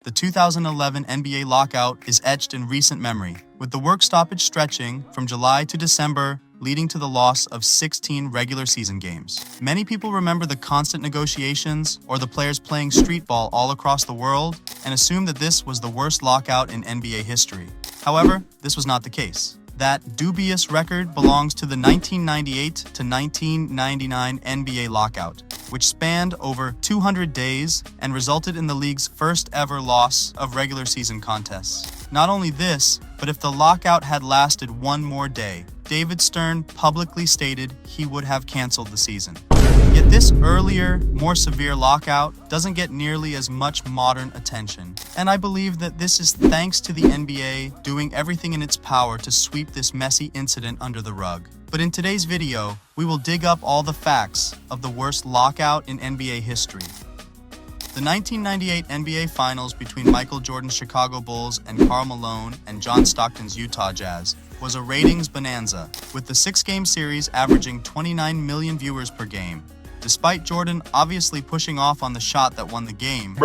The 2011 NBA lockout is etched in recent memory, with the work stoppage stretching from July to December, leading to the loss of 16 regular season games. Many people remember the constant negotiations or the players playing street ball all across the world and assume that this was the worst lockout in NBA history. However, this was not the case. That dubious record belongs to the 1998 to 1999 NBA lockout, which spanned over 200 days and resulted in the league's first ever loss of regular season contests. Not only this, but if the lockout had lasted one more day, David Stern publicly stated he would have canceled the season. Yet this earlier, more severe lockout doesn't get nearly as much modern attention, and I believe that this is thanks to the NBA doing everything in its power to sweep this messy incident under the rug. But in today's video, we will dig up all the facts of the worst lockout in NBA history. The 1998 NBA Finals between Michael Jordan's Chicago Bulls and Karl Malone and John Stockton's Utah Jazz was a ratings bonanza, with the six-game series averaging 29 million viewers per game. Despite Jordan obviously pushing off on the shot that won the game,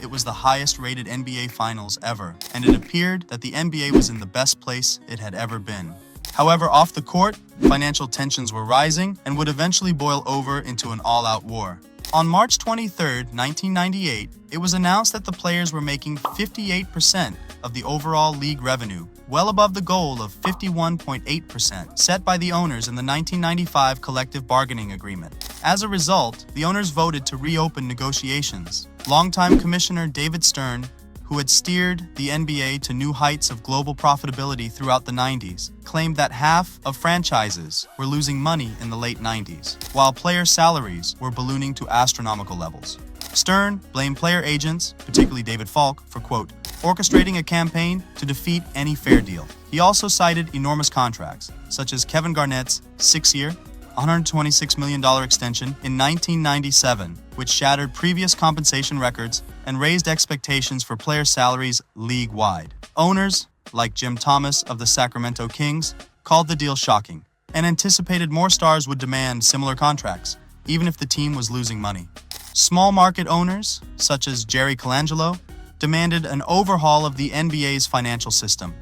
it was the highest-rated NBA Finals ever, and it appeared that the NBA was in the best place it had ever been. However, off the court, financial tensions were rising and would eventually boil over into an all-out war. On March 23, 1998, it was announced that the players were making 58% of the overall league revenue, well above the goal of 51.8% set by the owners in the 1995 collective bargaining agreement. As a result, the owners voted to reopen negotiations. Longtime Commissioner David Stern, who had steered the NBA to new heights of global profitability throughout the 90s, claimed that half of franchises were losing money in the late 90s, while player salaries were ballooning to astronomical levels. Stern blamed player agents, particularly David Falk, for, quote, orchestrating a campaign to defeat any fair deal. He also cited enormous contracts, such as Kevin Garnett's six-year, $126 million extension in 1997, which shattered previous compensation records and raised expectations for player salaries league-wide. Owners, like Jim Thomas of the Sacramento Kings, called the deal shocking and anticipated more stars would demand similar contracts, even if the team was losing money. Small market owners, such as Jerry Colangelo, demanded an overhaul of the NBA's financial system.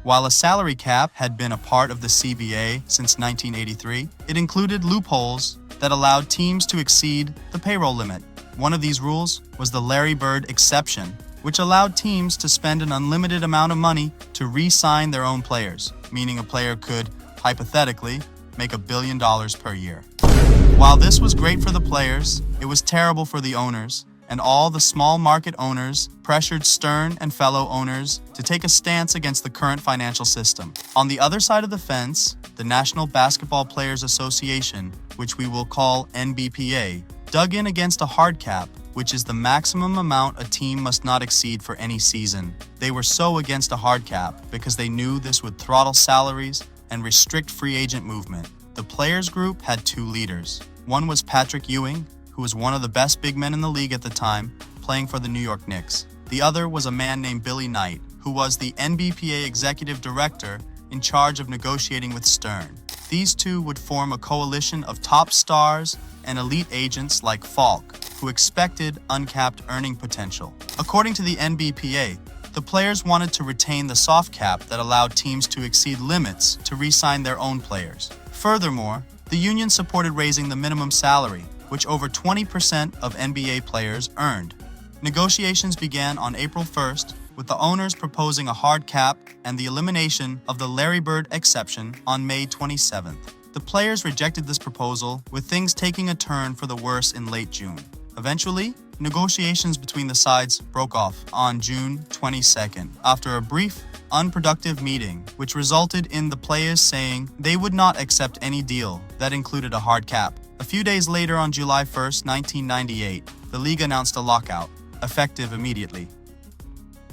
While a salary cap had been a part of the CBA since 1983, it included loopholes that allowed teams to exceed the payroll limit. One of these rules was the Larry Bird exception, which allowed teams to spend an unlimited amount of money to re-sign their own players, meaning a player could, hypothetically, make $1 billion per year. While this was great for the players, it was terrible for the owners, and all the small market owners pressured Stern and fellow owners to take a stance against the current financial system. On the other side of the fence, the National Basketball Players Association, which we will call NBPA, dug in against a hard cap, which is the maximum amount a team must not exceed for any season. They were so against a hard cap because they knew this would throttle salaries and restrict free agent movement. The players group had two leaders. One was Patrick Ewing, who was one of the best big men in the league at the time, playing for the New York Knicks. The other was a man named Billy Knight, who was the NBPA executive director in charge of negotiating with Stern. These two would form a coalition of top stars and elite agents like Falk, who expected uncapped earning potential. According to the NBPA, the players wanted to retain the soft cap that allowed teams to exceed limits to re-sign their own players. Furthermore, the union supported raising the minimum salary, which over 20% of NBA players earned. Negotiations began on April 1st, with the owners proposing a hard cap and the elimination of the Larry Bird exception on May 27th. The players rejected this proposal, with things taking a turn for the worse in late June. Eventually, negotiations between the sides broke off on June 22nd, after a brief, unproductive meeting, which resulted in the players saying they would not accept any deal that included a hard cap. A few days later, on July 1st, 1998, the league announced a lockout, effective immediately.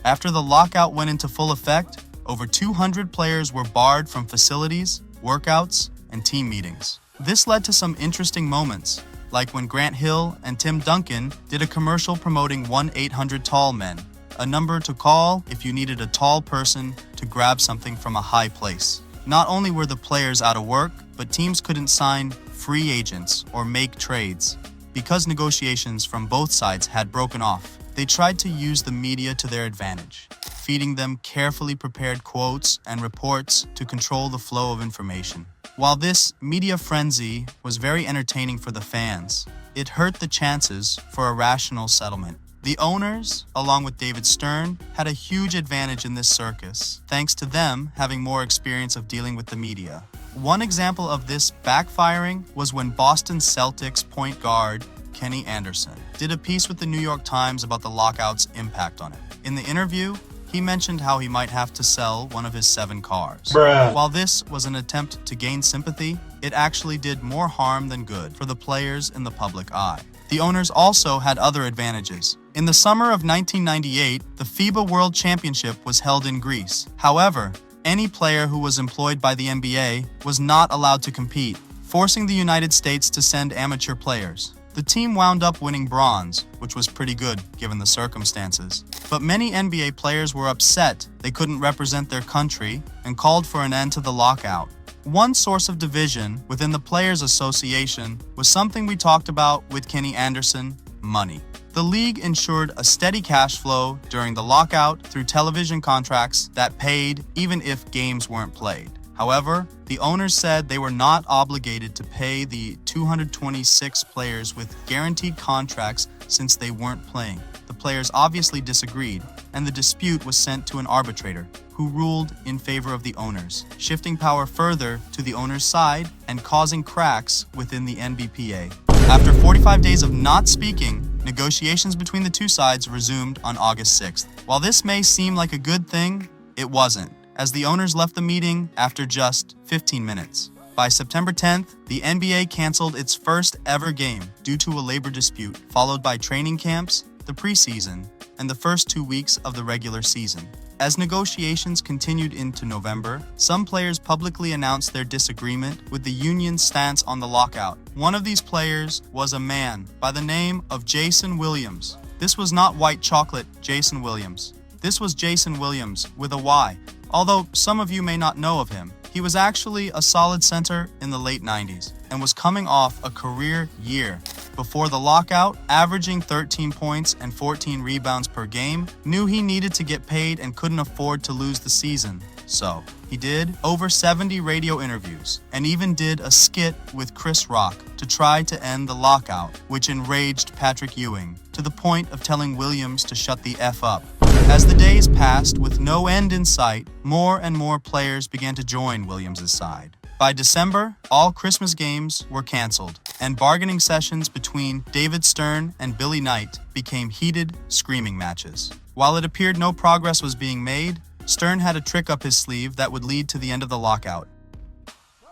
After the lockout went into full effect, over 200 players were barred from facilities, workouts, and team meetings. This led to some interesting moments, like when Grant Hill and Tim Duncan did a commercial promoting 1-800-TALL-MEN, a number to call if you needed a tall person to grab something from a high place. Not only were the players out of work, but teams couldn't sign free agents or make trades because negotiations from both sides had broken off. They tried to use the media to their advantage, feeding them carefully prepared quotes and reports to control the flow of information. While this media frenzy was very entertaining for the fans, it hurt the chances for a rational settlement. The owners, along with David Stern, had a huge advantage in this circus, thanks to them having more experience of dealing with the media. One example of this backfiring was when Boston Celtics point guard Kenny Anderson did a piece with the New York Times about the lockout's impact on it. In the interview, he mentioned how he might have to sell one of his 7 cars. While this was an attempt to gain sympathy, it actually did more harm than good for the players in the public eye. The owners also had other advantages. In the summer of 1998, the FIBA World Championship was held in Greece. However, any player who was employed by the NBA was not allowed to compete, forcing the United States to send amateur players. The team wound up winning bronze, which was pretty good given the circumstances. But many NBA players were upset they couldn't represent their country and called for an end to the lockout. One source of division within the Players Association was something we talked about with Kenny Anderson: money. The league ensured a steady cash flow during the lockout through television contracts that paid even if games weren't played. However, the owners said they were not obligated to pay the 226 players with guaranteed contracts since they weren't playing. The players obviously disagreed, and the dispute was sent to an arbitrator, who ruled in favor of the owners, shifting power further to the owners' side and causing cracks within the NBPA. After 45 days of not speaking, negotiations between the two sides resumed on August 6th. While this may seem like a good thing, it wasn't, as the owners left the meeting after just 15 minutes. By September 10th, the NBA canceled its first ever game due to a labor dispute, followed by training camps, the preseason, and the first 2 weeks of the regular season. As negotiations continued into November, some players publicly announced their disagreement with the union's stance on the lockout. One of these players was a man by the name of Jason Williams. This was not white chocolate Jason Williams. This was Jason Williams with a Y. Although some of you may not know of him, he was actually a solid center in the late 90s and was coming off a career year. Before the lockout, averaging 13 points and 14 rebounds per game, knew he needed to get paid and couldn't afford to lose the season. So, he did over 70 radio interviews and even did a skit with Chris Rock to try to end the lockout, which enraged Patrick Ewing to the point of telling Williams to shut the F up. As the days passed with no end in sight, more and more players began to join Williams' side. By December, all Christmas games were canceled, and bargaining sessions between David Stern and Billy Knight became heated, screaming matches. While it appeared no progress was being made, Stern had a trick up his sleeve that would lead to the end of the lockout.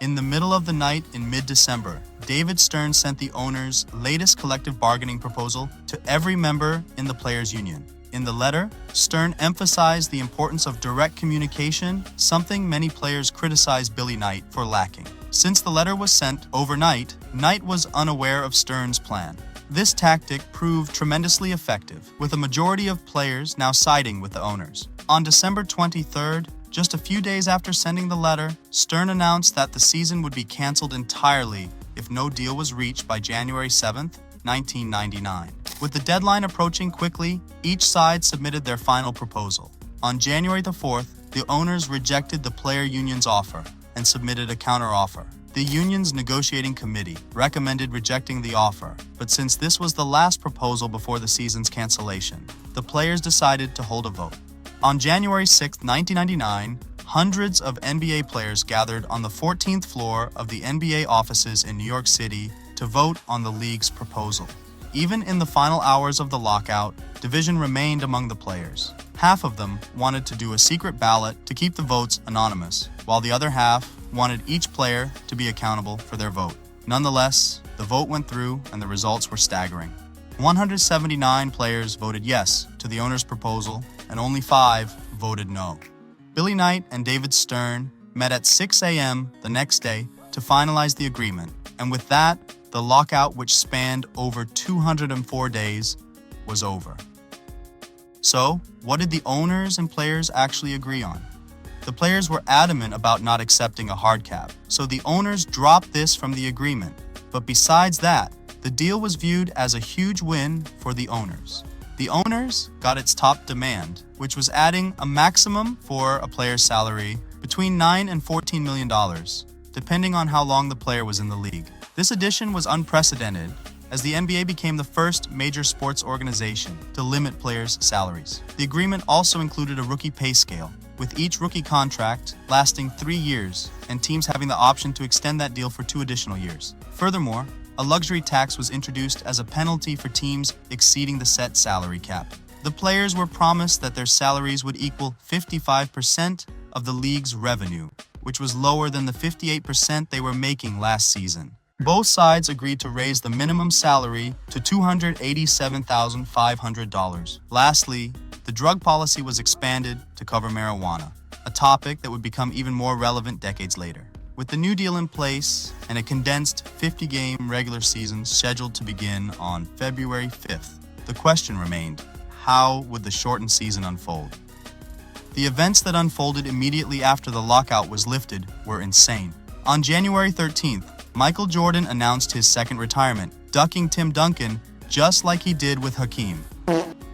In the middle of the night in mid-December, David Stern sent the owners' latest collective bargaining proposal to every member in the players' union. In the letter, Stern emphasized the importance of direct communication, something many players criticized Billy Knight for lacking. Since the letter was sent overnight, Knight was unaware of Stern's plan. This tactic proved tremendously effective, with a majority of players now siding with the owners. On December 23rd, just a few days after sending the letter, Stern announced that the season would be canceled entirely if no deal was reached by January 7th, 1999. With the deadline approaching quickly, each side submitted their final proposal. On January the 4th, the owners rejected the player union's offer and submitted a counteroffer. The union's negotiating committee recommended rejecting the offer, but since this was the last proposal before the season's cancellation, the players decided to hold a vote. On January 6, 1999, hundreds of NBA players gathered on the 14th floor of the NBA offices in New York City to vote on the league's proposal. Even in the final hours of the lockout, division remained among the players. Half of them wanted to do a secret ballot to keep the votes anonymous, while the other half wanted each player to be accountable for their vote. Nonetheless, the vote went through and the results were staggering. 179 players voted yes to the owner's proposal, and only 5 voted no. Billy Knight and David Stern met at 6 a.m. the next day to finalize the agreement, and with that, the lockout, which spanned over 204 days, was over. So, what did the owners and players actually agree on? The players were adamant about not accepting a hard cap, so the owners dropped this from the agreement. But besides that, the deal was viewed as a huge win for the owners. The owners got its top demand, which was adding a maximum for a player's salary between $9 and $14 million, depending on how long the player was in the league. This addition was unprecedented, as the NBA became the first major sports organization to limit players' salaries. The agreement also included a rookie pay scale, with each rookie contract lasting 3 years and teams having the option to extend that deal for 2 additional years. Furthermore, a luxury tax was introduced as a penalty for teams exceeding the set salary cap. The players were promised that their salaries would equal 55% of the league's revenue, which was lower than the 58% they were making last season. Both sides agreed to raise the minimum salary to $287,500. Lastly, the drug policy was expanded to cover marijuana, a topic that would become even more relevant decades later. With the new deal in place and a condensed 50-game regular season scheduled to begin on February 5th, the question remained, how would the shortened season unfold? The events that unfolded immediately after the lockout was lifted were insane. On January 13th, Michael Jordan announced his second retirement, ducking Tim Duncan just like he did with Hakeem.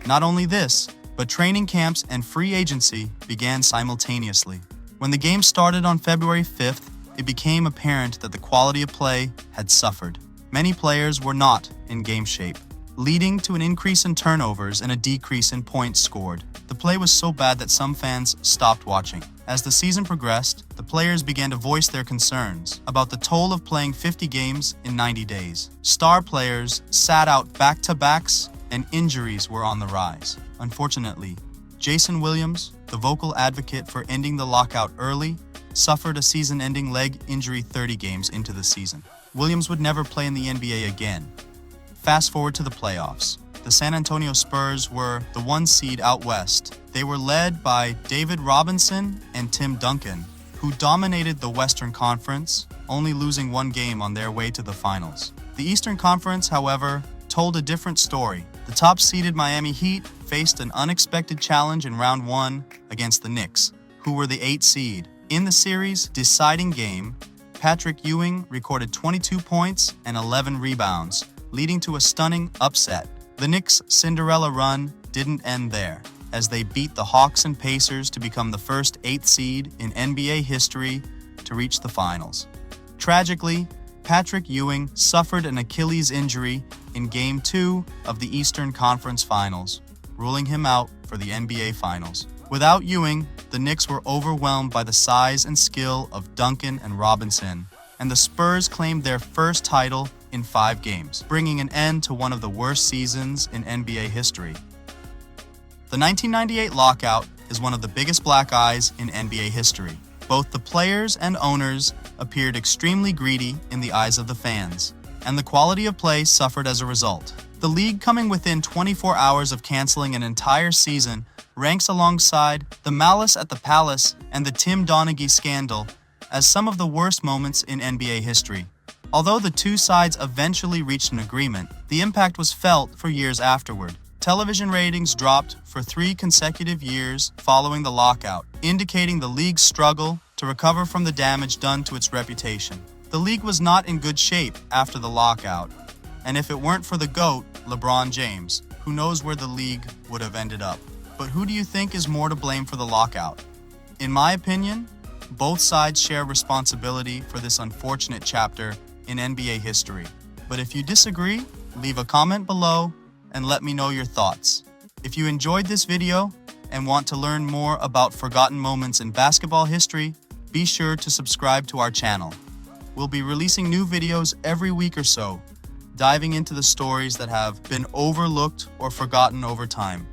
Not only this, but training camps and free agency began simultaneously. When the game started on February 5th, it became apparent that the quality of play had suffered. Many players were not in game shape, leading to an increase in turnovers and a decrease in points scored. The play was so bad that some fans stopped watching. As the season progressed, the players began to voice their concerns about the toll of playing 50 games in 90 days. Star players sat out back-to-backs, and injuries were on the rise. Unfortunately, Jason Williams, the vocal advocate for ending the lockout early, suffered a season-ending leg injury 30 games into the season. Williams would never play in the NBA again. Fast forward to the playoffs. The San Antonio Spurs were the 1 seed out west. They were led by David Robinson and Tim Duncan, who dominated the Western Conference, only losing 1 game on their way to the finals. The Eastern Conference, however, told a different story. The top-seeded Miami Heat faced an unexpected challenge in round 1 against the Knicks, who were the 8th seed. In the series' deciding game, Patrick Ewing recorded 22 points and 11 rebounds, leading to a stunning upset. The Knicks' Cinderella run didn't end there, as they beat the Hawks and Pacers to become the first 8th seed in NBA history to reach the finals. Tragically, Patrick Ewing suffered an Achilles injury in Game 2 of the Eastern Conference Finals, ruling him out for the NBA Finals. Without Ewing, the Knicks were overwhelmed by the size and skill of Duncan and Robinson, and the Spurs claimed their first title in 5 games, bringing an end to one of the worst seasons in NBA history. The 1998 lockout is one of the biggest black eyes in NBA history. Both the players and owners appeared extremely greedy in the eyes of the fans, and the quality of play suffered as a result. The league, coming within 24 hours of canceling an entire season, ranks alongside the Malice at the Palace and the Tim Donaghy scandal as some of the worst moments in NBA history. Although the two sides eventually reached an agreement, the impact was felt for years afterward. Television ratings dropped for 3 consecutive years following the lockout, indicating the league's struggle to recover from the damage done to its reputation. The league was not in good shape after the lockout, and if it weren't for the GOAT, LeBron James, who knows where the league would have ended up. But who do you think is more to blame for the lockout? In my opinion, both sides share responsibility for this unfortunate chapter in NBA history. But if you disagree, leave a comment below and let me know your thoughts. If you enjoyed this video and want to learn more about forgotten moments in basketball history, be sure to subscribe to our channel. We'll be releasing new videos every week or so, diving into the stories that have been overlooked or forgotten over time.